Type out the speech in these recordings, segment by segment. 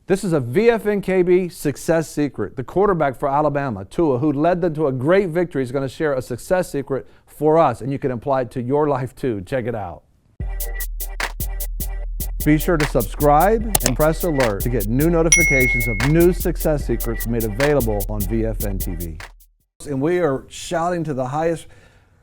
This is a VFNKB success secret. The quarterback for Alabama, Tua, who led them to a great victory, is going to share a success secret for us, and you can apply it to your life too. Check it out. Be sure to subscribe and press alert to get new notifications of new success secrets made available on VFN TV. And we are shouting to the highest,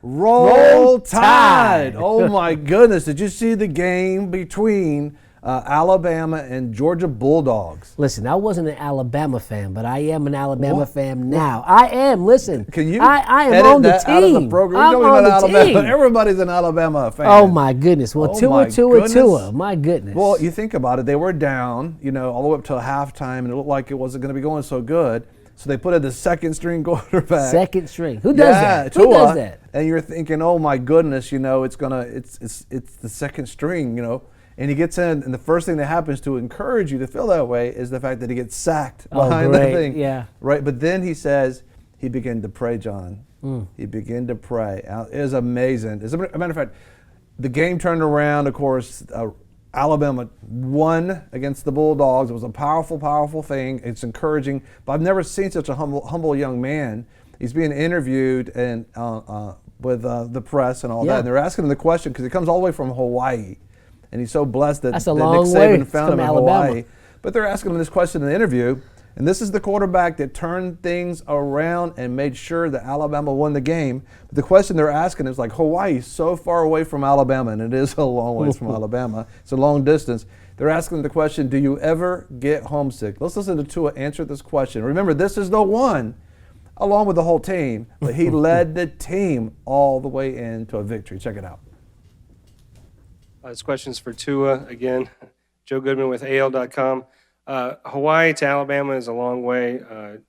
Roll Tide! Oh my goodness, did you see the game between Alabama and Georgia Bulldogs? Listen, I wasn't an Alabama fan, but I am an Alabama fan now. I am. Listen, can you I am on the team. Out of the program? I'm on the Alabama. team. Everybody's an Alabama fan. Oh my goodness. Well, Tua. My goodness. Well, you think about it. They were down, all the way up to halftime, and it looked like it wasn't going to be going so good. So they put in the second string quarterback. Second string. Who does that? Tua, Who does that? And you're thinking, oh my goodness, it's the second string, And he gets in, and the first thing that happens to encourage you to feel that way is the fact that he gets sacked behind the thing. Yeah. Right. But then he says he began to pray, John. He began to pray. It was amazing. As a matter of fact, the game turned around. Of course, Alabama won against the Bulldogs. It was a powerful, powerful thing. It's encouraging. But I've never seen such a humble young man. He's being interviewed and with the press and all that. And they're asking him the question because he comes all the way from Hawaii. And he's so blessed that Nick Saban found him in Hawaii. But they're asking him this question in the interview. And this is the quarterback that turned things around and made sure that Alabama won the game. But the question they're asking is like, Hawaii is so far away from Alabama, and it is a long ways from Alabama. It's a long distance. They're asking the question, do you ever get homesick? Let's listen to Tua answer this question. Remember, this is the one, along with the whole team, but he led the team all the way into a victory. Check it out. This question's for Tua again. Joe Goodman with AL.com. Hawaii to Alabama is a long way,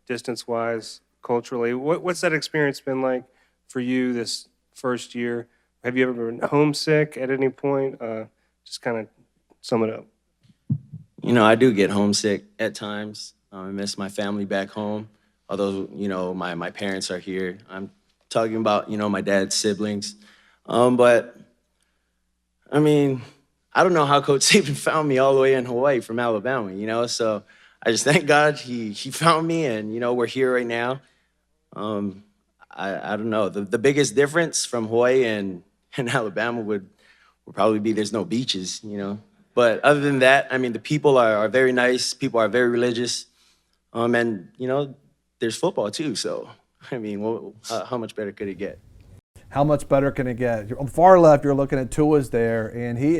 distance-wise, culturally. What's that experience been like for you this first year? Have you ever been homesick at any point? Just kind of sum it up. I do get homesick at times. I miss my family back home, although, my parents are here. I'm talking about, my dad's siblings. But I don't know how Coach Saban found me all the way in Hawaii from Alabama, so I just thank God he found me, and, we're here right now. I don't know. The biggest difference from Hawaii and Alabama would probably be there's no beaches, But other than that, the people are very nice. People are very religious. And, there's football too. So, how much better could it get? How much better can it get? On far left, you're looking at Tua's there, and he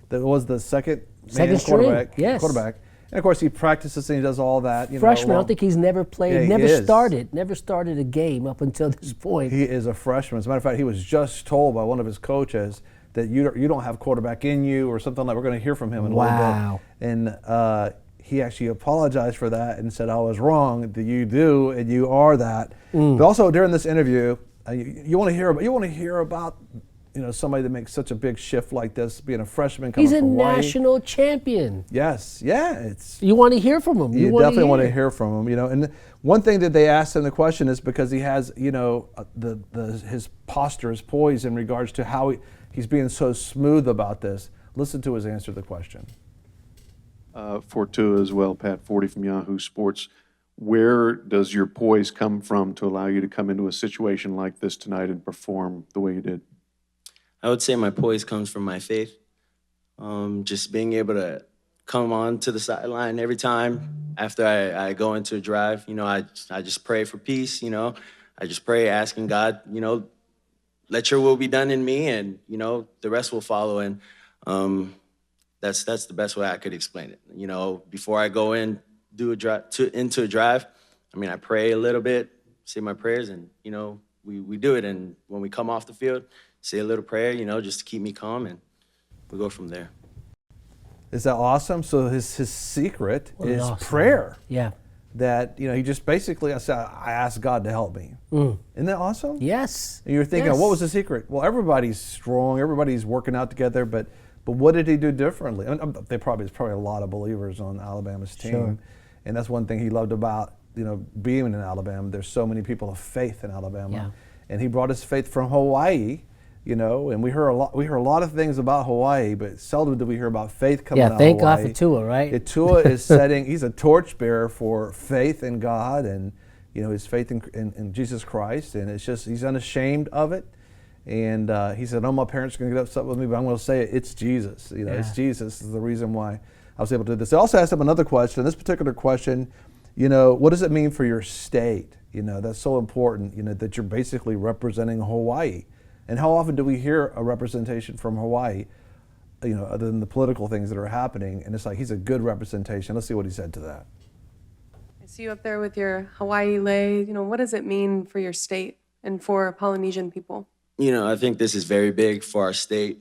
was the second quarterback. Yes. Quarterback. And of course, he practices and he does all that. Freshman, I don't think he's never played, Yeah, never started a game up until this point. He is a freshman. As a matter of fact, he was just told by one of his coaches that you don't have quarterback in you or something like. We're going to hear from him in a little bit. And he actually apologized for that and said, I was wrong. That you do, and you are that. But also during this interview, you want to hear about somebody that makes such a big shift like this, being a freshman coming from Hawaii. He's a national champion. Yes, yeah. You want to hear from him. You definitely want to hear from him. And one thing that they asked him the question is because he has, his posture, his poise in regards to how he's being so smooth about this. Listen to his answer to the question. For Tua as well, Pat Forty from Yahoo Sports. Where does your poise come from to allow you to come into a situation like this tonight and perform the way you did? I would say my poise comes from my faith. Just being able to come on to the sideline every time after I go into a drive. I just pray for peace, I just pray asking God, let your will be done in me, and, the rest will follow. And that's the best way I could explain it. Before I go in, into a drive, I pray a little bit, say my prayers, and, we do it. And when we come off the field, say a little prayer, just to keep me calm, and we go from there. Is that awesome? So his secret is prayer. Yeah. That, he just basically, I asked God to help me. Isn't that awesome? Yes. And you're thinking, what was the secret? Well, everybody's strong, everybody's working out together, but what did he do differently? There's probably a lot of believers on Alabama's team. Sure. And that's one thing he loved about, being in Alabama. There's so many people of faith in Alabama. Yeah. And he brought his faith from Hawaii, And we hear a lot of things about Hawaii, but seldom do we hear about faith coming out of thank God Hawaii. for Tua, right? Tua is he's a torchbearer for faith in God and, his faith in Jesus Christ. And it's just, he's unashamed of it. And he said, my parents are going to get upset with me, but I'm going to say it. It's Jesus. It's Jesus is the reason why I was able to do this. I also asked him another question. This particular question, what does it mean for your state? That's so important, that you're basically representing Hawaii. And how often do we hear a representation from Hawaii, other than the political things that are happening? And it's like, he's a good representation. Let's see what he said to that. I see you up there with your Hawaii lei. What does it mean for your state and for Polynesian people? I think this is very big for our state.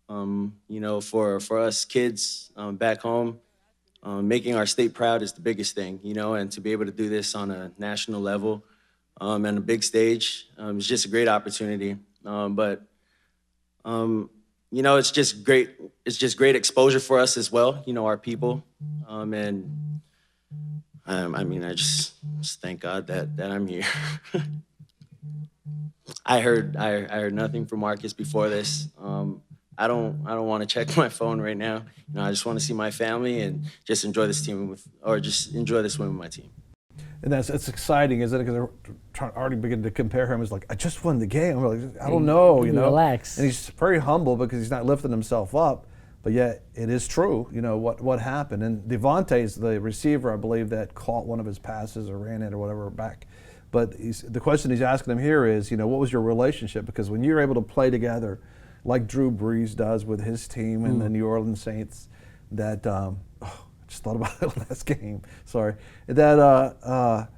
For us kids back home, making our state proud is the biggest thing, and to be able to do this on a national level and a big stage is just a great opportunity. It's just great. It's just great exposure for us as well, our people. I just thank God that I'm here. I heard nothing from Marcus before this. I don't want to check my phone right now. I just want to see my family and just enjoy this win with my team. And it's exciting, isn't it? Because they're already beginning to compare him as like, I just won the game. We're like, I don't know, Relax. And he's very humble because he's not lifting himself up. But yet it is true, what happened. And Devontae's the receiver, I believe, that caught one of his passes or ran it or whatever back. But the question he's asking him here is, what was your relationship? Because when you're able to play together, like Drew Brees does with his team and the New Orleans Saints, that I just thought about it last game. Sorry, that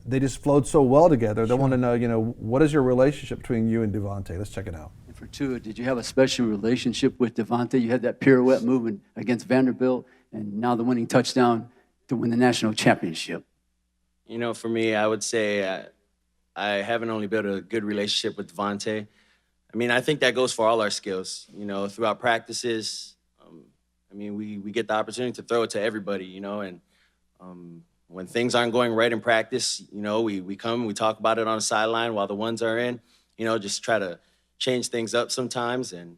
they just flowed so well together. They want to know, what is your relationship between you and Devontae? Let's check it out. And for Tua, did you have a special relationship with Devontae? You had that pirouette movement against Vanderbilt, and now the winning touchdown to win the national championship. For me, I would say I haven't only built a good relationship with Devontae. I think that goes for all our skills. Throughout practices, we get the opportunity to throw it to everybody, and when things aren't going right in practice, we come, we talk about it on the sideline while the ones are in, just try to change things up sometimes. And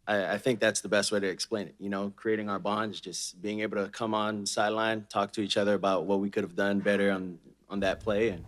I think that's the best way to explain it. Creating our bonds, just being able to come on the sideline, talk to each other about what we could have done better on that play, and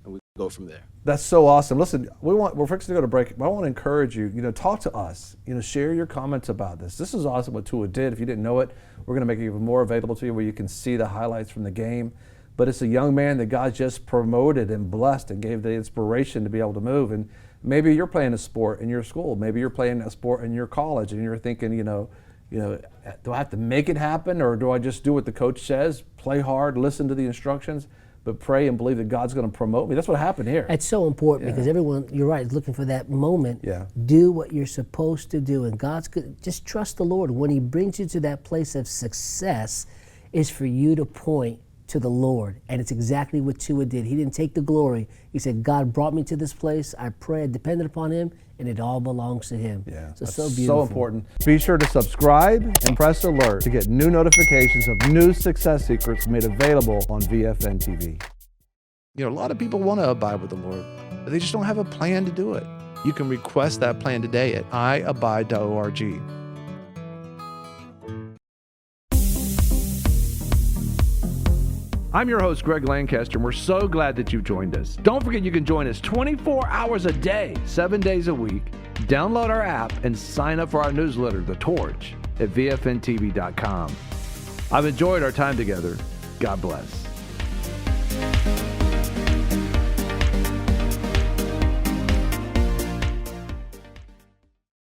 we go from there. That's so awesome. Listen, we're fixing to go to break, but I want to encourage you, talk to us, share your comments about this. This is awesome what Tua did. If you didn't know it, we're going to make it even more available to you where you can see the highlights from the game. But it's a young man that God just promoted and blessed and gave the inspiration to be able to move. And maybe you're playing a sport in your school. Maybe you're playing a sport in your college and you're thinking, do I have to make it happen, or do I just do what the coach says, play hard, listen to the instructions, but pray and believe that God's going to promote me? That's what happened here. It's so important because everyone, you're right, is looking for that moment. Yeah. Do what you're supposed to do, and God's good. Just trust the Lord. When He brings you to that place of success, is for you to point to the Lord, and it's exactly what Tua did. He didn't take the glory. He said, God brought me to this place. I prayed, depended upon Him, and it all belongs to Him. Yeah, so that's so beautiful. so important. Be sure to subscribe and press alert to get new notifications of new success secrets made available on VFN TV. A lot of people want to abide with the Lord, but they just don't have a plan to do it. You can request that plan today at iabide.org. I'm your host, Greg Lancaster, and we're so glad that you've joined us. Don't forget you can join us 24 hours a day, 7 days a week. Download our app and sign up for our newsletter, The Torch, at vfntv.com. I've enjoyed our time together. God bless.